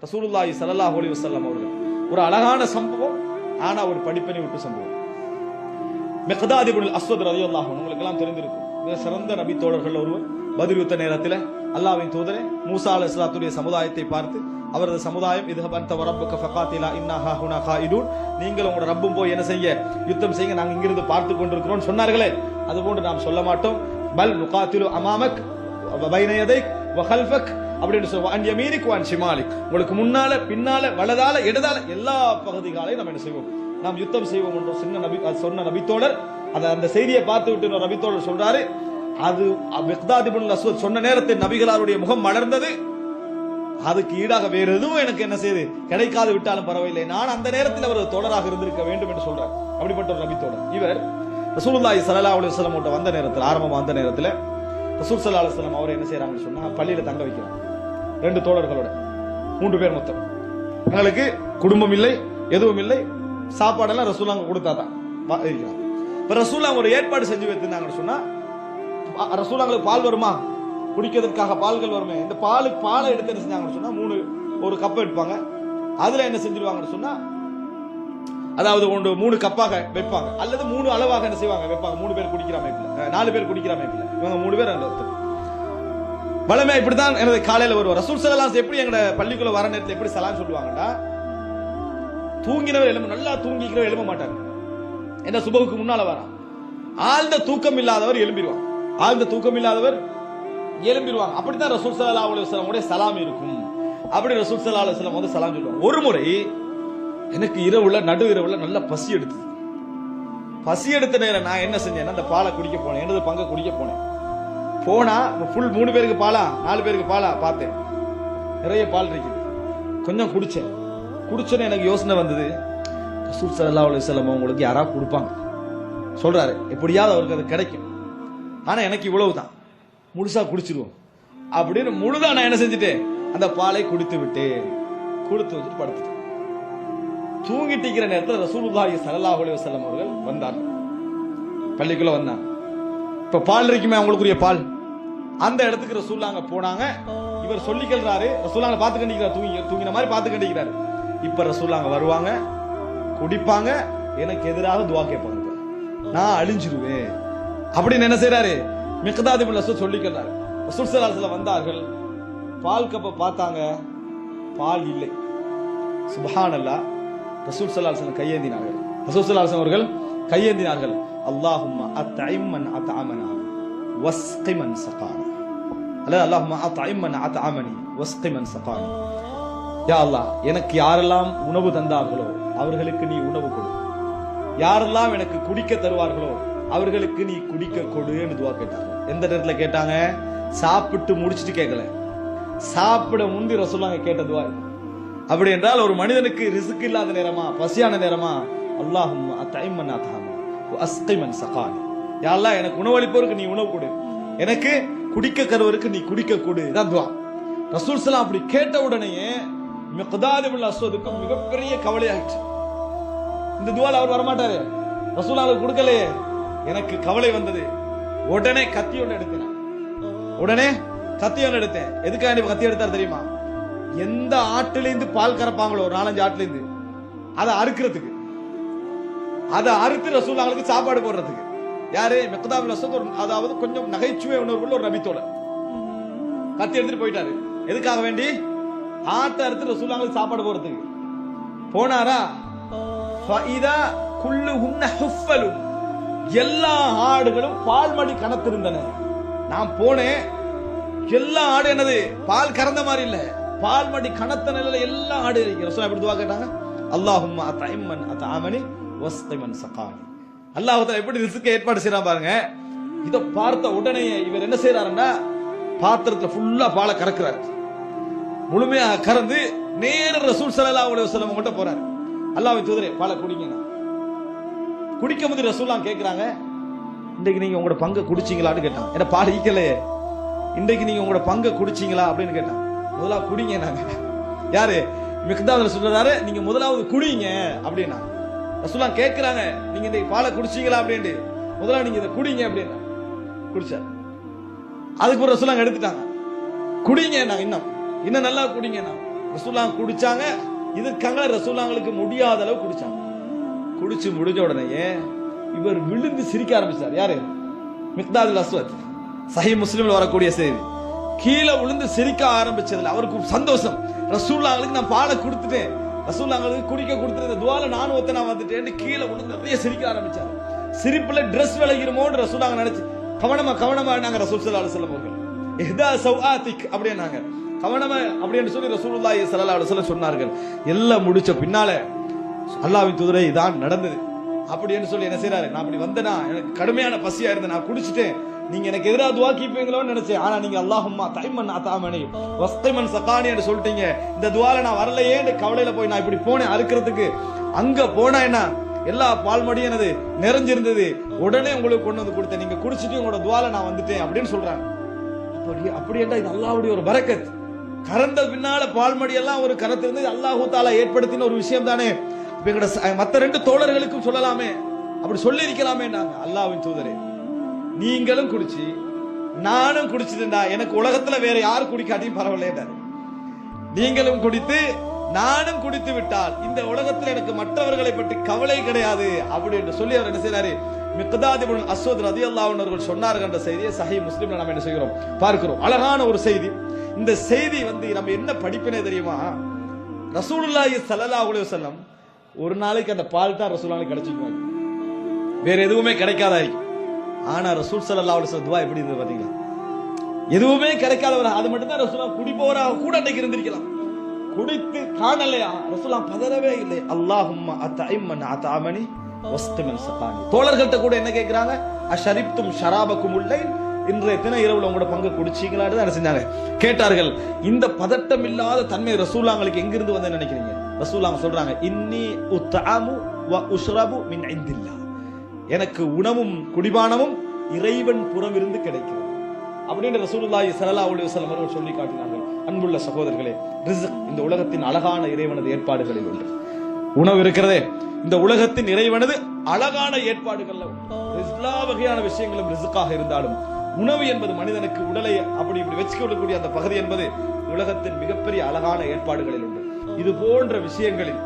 ரசூலுல்லாஹி ஸல்லல்லாஹு அலைஹி வஸல்லம் அவர்கள் ஒரு அழகான சம்பவம், ஆனா ஒரு படிப்பினை விட்டு சம்பவம். மிக்தாத் இப்னுல் அஸ்வத் ரலியல்லாஹு அன்ஹு உங்களுக்கு எல்லாம் தெரிந்திருக்கும், மிக சிறந்த நபி தோழர்கள் ஒருவர். பத்ர் யுத்த நேரத்தில் அல்லாஹ்வின் தூதரே மூசா அலைஹிஸ்ஸலாத்துடைய சமுதாயத்தை பார்த்து, அவரது சமுதாயம் இதுஹப் அன்த வரப்புக ஃபகாத்திலா இன்னா ஹாஹுனா காயிதூன், நீங்கள் உங்களோட ரப்பும் போய் என்ன செய்ய, யுத்தம் செய்ய, நாங்கள் இங்கிருந்து பார்த்து கொண்டிருக்கிறோம் சொன்னார்களே, அதுபோன்று நாம் சொல்ல மாட்டோம். பல் நுகாத்திலு அமாமக் பைன யதைக் வ கல்ஃபக் அப்படின்னு சொல்லுவோம். அன் யமீனிக் வ அன் ஷிமாலிக், உங்களுக்கு முன்னால பின்னால வலதால இடதால எல்லா பகுதிகளையும் நம்ம என்ன செய்வோம், நாம் யுத்தம் செய்வோம் என்று சொன்ன நபித்தோழர் அந்த செய்தியை பார்த்து விட்டு நபித்தோழர் சொல்றாரு, அது மிக்தாத் இப்னுல் அஸ்வத் சொன்ன நேரத்தில் நபிகளாருடைய முகம் மலர்ந்தது. அதுக்கு ஈடாக வேற எதுவும் எனக்கு என்ன செய்து கிடைக்காது விட்டாலும் பரவாயில்லை, நான் அந்த நேரத்தில் அவர் தோழராக இருந்திருக்க வேண்டும் என்று சொல்றார். அப்படிப்பட்ட ஒரு நபித்தோழர் இவர். ரசூலுல்லாஹி ஸல்லல்லாஹு அலைஹி வஸல்லம் கிட்ட வந்த நேரத்தில், ஆரம்பமா வந்த நேரத்தில் ரசூல் ஸல்லல்லாஹு அலைஹி வஸல்லம் அவர் என்ன செய்யறாங்கன்னு சொன்னா, பள்ளியில தங்க வைக்கிறாங்க 2 தோழர்களோட, 3 பேர் மொத்தம். எங்களுக்கு குடும்பம் இல்லை, எதுவும் இல்லை, சாப்பாடெல்லாம் ரசூலுல்லாஹ் கொடுத்தாதான் இருக்கிறாங்க. இப்ப ரசூலுல்லாஹ் ஒரு ஏற்பாடு செஞ்சு வைத்திருந்தாங்கன்னு சொன்னா, ரசூலுல்லாஹ்க்கு பால் வருமா, குடிக்கிறதுக்காக பால்கள் வருமே, இந்த பாலை எடுத்து என்ன செஞ்சாங்கன்னு சொன்னா, 1 கப் எடுப்பாங்க. அதுல என்ன செஞ்சிருவாங்கன்னு சொன்னா, அதாவது 3 கப்பாக வைப்பாங்க, அல்லது 3 அளவாக என்ன செய்வாங்க வைப்பாங்க. 3 பேர் குடிக்கிற அமைப்புல, 4 பேர் குடிக்கிற அமைப்புல, இவங்க 3 பேர் அந்த ஒருத்தர். வளமே இப்படித்தான் எனது காலையில வருவார். ரசூல் ஸல்லல்லாஹு அலைஹி வஸல்லம் எப்படி எங்க பள்ளிக்குள்ள வர நேரத்தில் எப்படி சலாம் சொல்லுவாங்கடா, தூங்கினவர் எழும்ப, நல்லா தூங்கிக்கிறவர் எழும்ப மாட்டார். என்ன சுபஹுக்கு முன்னால வர ஆழ்ந்த தூக்கம் இல்லாதவர் எழும்பிடுவாங்க, ஆழ்ந்த தூக்கம் இல்லாதவர் எழும்பிடுவாங்க. அப்படித்தான் ரசூல் ஸல்லல்லாஹு அலைஹி வஸல்லம் உடைய சலாம் இருக்கும். அப்படி ரசூல் ஸல்லல்லாஹு அலைஹி வஸல்லம் வந்து சலாம் சொல்லுவாங்க. ஒரு முறை எனக்கு நடு இரவுல நல்ல பசி எடுத்தது. பசி எடுத்த நேரம் நான் என்ன செஞ்சேன், அந்த பாலை குடிக்க போனேன், எனது பங்கை குடிக்க போனேன். போனா ஃபுல் 3 பேருக்கு பாலா 4 பேருக்கு பாலா பார்த்தேன், நிறைய பால் இருக்குது. கொஞ்சம் குடிச்சேன்னு எனக்கு யோசனை வந்தது, ரசூல் ஸல்லல்லாஹு அலைஹி வஸல்லம் உங்களுக்கு யாராவது கொடுப்பாங்க சொல்றாரு, எப்படியாவது அவருக்கு அது கிடைக்கும், ஆனா எனக்கு இவ்வளவுதான், முழுசா குடிச்சிருவோம் அப்படின்னு முழுதா நான் என்ன செஞ்சுட்டேன், அந்த பாலை குடித்து விட்டேன். கொடுத்து வச்சுட்டு படுத்துட்டேன். தூங்கிட்டு இருக்கிற நேரத்தில் ரசூலுல்லாஹி ஸல்லல்லாஹு அலைஹி வஸல்லம் அவர்கள் வந்தார்கள், பள்ளிக்குள்ள வந்தாங்க. இப்ப பால் இருக்குமே அவங்களுக்குரிய பால், அந்த இடத்துக்கு ரசூலுல்லாஹ் அங்க போனாங்க. இவர் சொல்லிக்கிறாரு, ரசூலுல்லாஹ் பார்த்து கண்டிக்கிறார், தூங்கின மாதிரி பார்த்து கண்டிக்கிறாரு. இப்ப ரசூலுல்லாஹ் வருவாங்க, குடிப்பாங்க, எனக்கு எதிராக துஆ கேட்பாங்க, நான் அழிஞ்சிருவேன் அப்படின்னு என்ன செய்யறாரு, மிக்தாத் இப்னுல் அஸ்வத் சொல்லிக்கிறாரு. ரசூல் ஸல்லல்லாஹு அலைஹி வஸல்லம் வந்தார்கள், பால் கப்ப பார்த்தாங்க, பால் இல்லை. சுப்ஹானல்லாஹ். ரசூல் ஸல்லல்லாஹு அலைஹி வஸல்லம் கையேந்தினார்கள். ரசூல் ஸல்லல்லாஹு அலைஹி வஸல்லம் அவர்கள் கையேந்தினார்கள், அல்லாஹும்ம அத்இம் மன் அத்அமனா வஸ்கி மன் சகானா, அல்லது அல்லாஹும்ம அத்இம் மன் அத்அமனி வஸ்கி மன் சகானா. யா அல்லாஹ், எனக்கு யாரெல்லாம் உணவு தந்தார்களோ அவர்களுக்கு நீ உணவு கொடு, யாரெல்லாம் எனக்கு குடிக்க தருவார்களோ அவர்களுக்கு நீ குடிக்க கொடுன்னு துஆ கேட்டாங்க. எந்த நேரத்துல கேட்டாங்க, சாப்பிட்டு முடிச்சிட்டு கேட்கல, சாப்பிட முந்தி ரசூலுல்லாஹ் கேட்ட துஆ. அப்படி என்றால் ஒரு மனிதனுக்கு ரிஸ்க் இல்லாத நேரமா, பசியான நேரமா, அல்லாஹும்ம அத்இம் மன் அத்அமனி வஸ்கி மன் சகானி, யா அல்லாஹ் எனக்கு உணவளிப்பவருக்கு நீ உணவு கொடு, எனக்கு குடிக்க கருவருக்கு நீ குடிக்க கொடு, இதான் துஆ. ரசூல் ஸல்லல்லாஹு அப்படி கேட்ட உடனேயே மிக்தாத் இப்னுல் அஸ்வதுக்கு மிகப்பெரிய கவலையாயிற்று. இந்த துஆல அவர் வரமாட்டாரு, ரசூலுல்லாஹ் கொடுக்கலையே, எனக்கு கவலை வந்தது. உடனே கத்தி ஒன்று எடுத்தேன். எதுக்காக கத்தி எடுத்தார் தெரியுமா, எந்த ஆட்டிலிருந்து பால் கறப்பாங்களோ, 4-5 ஆட்டிலிருந்து அதை அறுக்கிறதுக்கு, அதை அறுத்து ரசூலுல்லாஹ்வுக்கு சாப்பாடு போடுறதுக்கு. யாரு, மிக்தாத் இப்னுல் அஸ்வத். அதாவது கொஞ்சம் நகைச்சுவை உணர்வுள்ள ஒரு நபித்தோட கத்தி எடுத்துட்டு போயிட்டாரு. எதுக்காக வேண்டி, ஆட்டை அறுத்து ரசூலுல்லாஹ்வுக்கு சாப்பாடு போடுறதுக்கு போனாரா. ஃபஇதா குல்லுஹுன்ன ஹுஃபலுன், எல்லா ஆடுகளும் பால் மடி கனத்திருந்தன. நான் போனேன், எல்லா ஆடு என்னது, பால் கறந்த மாதிரி இல்ல, பால் மடி கனத்த நிலையில எல்லா ஆடு இருக்கு. ரசூலுல்லாஹ் எப்படி துஆ கேட்டாங்க, அல்லாஹும்ம அத்இம் மன் அத்அமனி வஸ்கி மன் சகானி. அல்லாஹ் தஆலா எப்படி ரிஸ்க் ஏற்பாடு செய்றான் பாருங்க. இத பார்த்த உடனே இவர் என்ன செய்யறாருன்னா, பாத்திரத்துல ஃபுல்லா பாலை கறக்குறாரு. முழுமையாக கறந்து நேர ரசூல் ஸல்லல்லாஹு அலைஹி வஸல்லம் கிட்ட போறாரு. அல்லாஹ்வின் தூதரே, பாலை குடிங்க. குடிக்கும் போது ரசூலுல்லாஹ் கேக்குறாங்க, இன்றைக்கு நீங்க உங்களோட பங்கை குடிச்சீங்களான்னு கேட்டாங்க. ஏன்னா பால் ஈக்கலையே, இன்றைக்கு நீங்க உங்களோட பங்கை குடிச்சீங்களா அப்படின்னு கேட்டாங்க. முதலாவது குடிங்க நாங்க. யாரு, மிக்தாத் சொல்றாரு, நீங்க முதலாவது குடிங்க அப்படின்னா. ரசூலுல்லாஹ் கேக்குறாங்க, நீங்க இந்த பாலை குடிச்சீங்களா அப்படின்ட்டு, முதல்ல நீங்க இதை குடிங்க அப்படின்னா குடிச்சார். அதுக்கு ஒரு ரசூலுல்லாஹ் எடுத்துட்டாங்க, குடிங்க நாங்க, இன்னும் நல்லா குடிங்க. ரசூலுல்லாஹ் குடிச்சாங்க. இதுக்காக ரசூலுல்லாஹ்களுக்கு முடியாத அளவு குடிச்சாங்க. குடிச்சு முடிஞ்ச உடனே இவர் விழுந்து சிரிக்க ஆரம்பிச்சார். யாரு? மிக்தாதுல் அஸ்வத். சஹீஹ் முஸ்லிம்ல வரக்கூடிய செய்தி. கீழே விழுந்து சிரிக்க ஆரம்பிச்சதுல அவருக்கு சந்தோஷம். ரசூலுல்லாஹ்களுக்கு நான் பாலை கொடுத்துட்டேன், ரசூலுல்லாஹ்களுக்கு குடிக்க கொடுத்துட்டு துவால நானும் ஒத்த நான் வந்துட்டேன் கீழே விழுந்து நிறைய சிரிக்க ஆரம்பிச்சார். சிரிப்புல டிரெஸ் விலகிருமோன்னு ரசூலுல்லாஹ் நினைச்சு கவனமா நாங்க ரசூல் ஸல்லல்லாஹு அலைஹி வஸல்லம் அவர்கள் இஹ்தா சௌஆத்திக் அப்படினாங்க. கவனமா அப்படின்னு சொல்லி ரசூலுல்லாஹி ஸல்லல்லாஹு அலைஹி வஸல்லம் சொன்னார்கள். எல்லாம் முடிச்ச பின்னால அல்லாஹ்வின் தூதரே இதான் நடந்தது அப்படின்னு சொல்லி என்ன செய்யறாரு, நான் அப்படி வந்தனா எனக்கு கடுமையான பசியா இருந்தேன், நான் குடிச்சிட்டேன், நீங்க எனக்கு எதிராக துவா கீப்பீங்களோன்னு நினைச்சேன். ஆனா நீங்க அல்லாஹும்மா தைமன் அதாமனி வஸ்தைமன் சகானி என்று சொல்லிட்டீங்க. இந்த துவால நான் வரலையேன்னு கவலையில போய் நான் இப்படி போனேன் அறுக்கிறதுக்கு. அங்க போனா என்ன எல்லா பால்மடியும் எனது நிறைஞ்சிருந்தது. உடனே உங்களுக்கு கொண்டு வந்து கொடுத்தேன், நீங்க குடிச்சிட்டு உங்களோட துவால நான் வந்துட்டேன் அப்படின்னு சொல்றாங்க. அப்படி என்றா இது அல்லாஹ்வுடைய ஒரு பரக்கத். கறந்த பின்னால பால்மடி எல்லாம் ஒரு கரத்து இருந்து அல்லாஹு தஆலா ஏற்படுத்தின ஒரு விஷயம் தானே. மற்ற ரெண்டு தோழர்களுக்கும் சொல்லலாமே, அப்படி சொல்லி இருக்கலாமே. நாங்க அல்லாஹ்வின் தூதரே நீங்களும் குடிச்சு நானும் குடிச்சிட்டா எனக்கு உலகத்துல வேற யாரு குடிக்காட்டியும் பரவாயில்ல, நீங்களும் குடித்து நானும் குடித்து விட்டால் இந்த உலகத்தில் எனக்கு மற்றவர்களை பற்றி கவலை கிடையாது அப்படி என்று சொல்லி அவர் என்ன செய்யறாரு, மிக்தாத் இப்னு அஸ்வத் ரலியல்லாஹு அன்ஹு அவர்கள் சொன்னார்கள் என்ற செய்தியை சஹீஹ் முஸ்லிம்ல நாம என்ன செய்கிறோம் பார்க்கிறோம். அழகான ஒரு செய்தி. இந்த செய்தி நம்ம என்ன படிப்பினே தெரியுமா, ரசூலுல்லாஹி ஸல்லல்லாஹு அலைஹி வஸல்லம் ஒரு நாளைக்கு அந்த பால் தான் ரசூலுல்லாஹ்க்கு கிடைச்சிக்குவாங்க, வேற எதுவுமே கிடைக்காதா. ஆனா ரசூல் ஸல்லல்லாஹு அலைஹி வஸல்லம் துஆ எப்படி இருந்தது பாத்தீங்களா, எதுவுமே கிடைக்காதவர் அது மட்டும் தான் ரசூலுல்லாஹ் குடிப்பவராக கூட அன்னைக்கு இருந்திருக்கலாம். குடித்து காணலையா ரசூலுல்லாஹ் பதறவே இல்லை. அல்லாஹும்ம அத்இம்மன் அத்அமனி வஸ்தமன் சகானி. தோழர்கள்ட்ட கூட என்ன கேக்குறாங்க, அஷரிப்தும் ஷராபக்கும் உள்ளைல், இன்றைய தின இரவுல உங்களோட பங்கு குடிச்சீங்களான்னு தான் என்ன செஞ்சாங்க கேட்டார்கள். இந்த பதட்டம் இல்லாத தன்மை ரசூலுல்லாஹ்களுக்கு எங்க இருந்து வந்து நினைக்கிறீங்க? ரசூலுல்லாஹ் சொல்றாங்க, இன்னி உத்அமு வ உஷ்ரபு மின் இந்தில்லாஹ், எனக்கு உணவும் குடிபானமும் இறைவன் புறம் இருந்து கிடைக்கிறது அப்படின்னு ரசூலுல்லாஹி ஸல்லல்லாஹு அலைஹி வஸல்லம் அவர்கள் சொல்லி காட்டினார்கள். அன்புள்ள சகோதரர்களே, ரிஸ்க் இந்த உலகத்தின் அழகான இறைவனது ஏற்பாடுகளில் ஒன்று. உணவு இருக்கிறதே இந்த உலகத்தின் இறைவனது அழகான ஏற்பாடுகள்ல எல்லா வகையான விஷயங்களும் ரிஸ்காக இருந்தாலும் உணவு என்பது மனிதனுக்கு உடலை அப்படி இப்படி வச்சுக்கொள்ளக்கூடிய அந்த பகுதி என்பது உலகத்தின் மிகப்பெரிய அழகான ஏற்பாடுகளில் உண்டு. இது போன்ற விஷயங்களில்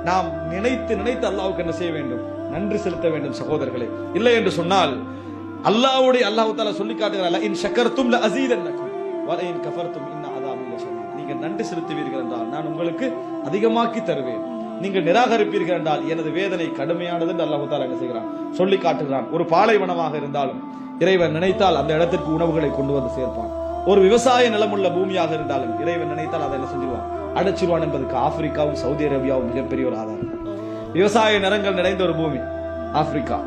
நாம் நினைத்து அல்லாஹ்வுக்கு என்ன செய்ய வேண்டும், நன்றி செலுத்த வேண்டும் சகோதரர்களே. இல்லை என்று சொன்னால் அல்லாஹ் தஆலா சொல்லி காட்டுகிறார், இன் ஷக்கர்தும் லஅஸீதன்னகும் வ இன் கஃபர்தும் இன் அஸாபி லஷதீத். நீங்கள் நன்றி செலுத்துவீர்கள் என்றால் நான் உங்களுக்கு அதிகமாக்கி தருவேன், நீங்கள் நிராகரிப்பீர்கள் என்றால் எனது வேதனை கடுமையானது என்று அல்லாஹ் தஆலா என்ன செய்கிறான் சொல்லி காட்டுகிறான். ஒரு பாலைவனமாக இருந்தாலும் இறைவன் நினைத்தால் அந்த இடத்திற்கு உணவுகளை கொண்டு வந்து சேர்ப்பான். ஒரு விவசாய நிலமுள்ள பூமியாக இருந்தாலும் இறைவன் நினைத்தால் அதை என்ன செஞ்சிருவான், அடைச்சிருவான் என்பதற்கு ஆப்பிரிக்காவும் சவுதி அரேபியாவும் மிகப்பெரிய ஒரு ஆதாரம். விவசாய நிலங்கள் நிறைந்த ஒரு பூமி ஆப்பிரிக்கா,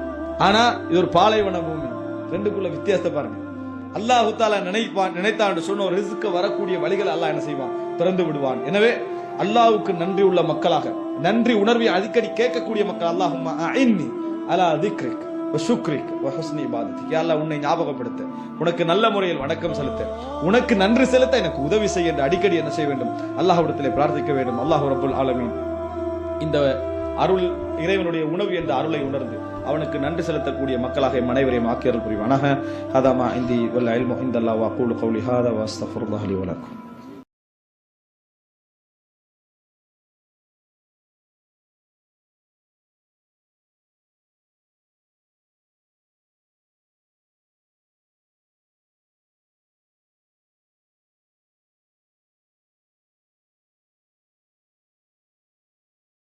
ஆனா இது ஒரு பாலைவன பூமி. ரெண்டுக்குள்ள வித்தியாசத்தை பாருங்க. அல்லாஹ் தஆலா நினைத்தான் சொன்ன ஒரு ரிஸ்க் வரக்கூடிய வழிகள் அல்லாஹ் என்ன செய்வான், திறந்து விடுவான். எனவே அல்லாஹ்வுக்கு நன்றி உள்ள மக்களாக, நன்றி உணர்வை அடிக்கடி கேட்கக்கூடிய மக்கள், அல்லாஹும்ம அஇன்னி அலா திக்ரிக் வ ஷுக்ரிக் வ ஹுஸ்னி இபாதத்திக், யா அல்லாஹ் உன்னை ஞாபகப்படுத்த, உனக்கு நல்ல முறையில் வணக்கம் செலுத்த, உனக்கு நன்றி செலுத்த எனக்கு உதவி செய்ய என்று அடிக்கடி என்ன செய்ய வேண்டும், அல்லாஹ்விடத்திலே பிரார்த்திக்க வேண்டும். அல்லாஹ் ரப்புல் ஆலமீன் இந்த அருள் இறைவனுடைய உணவு என்ற அருளை உணர்ந்து அவனுக்கு நன்றி செலுத்தக்கூடிய மக்களாக அனைவரையும் ஆக்கியருள் புரிவானாக. ஹதா மா இந்தி வல் இல்மு இந்தல்லாஹ் வ அகூலு கௌலி ஹாதா வ அஸ்தக்ஃபிருல்லாஹ் லி வ லக்கும்.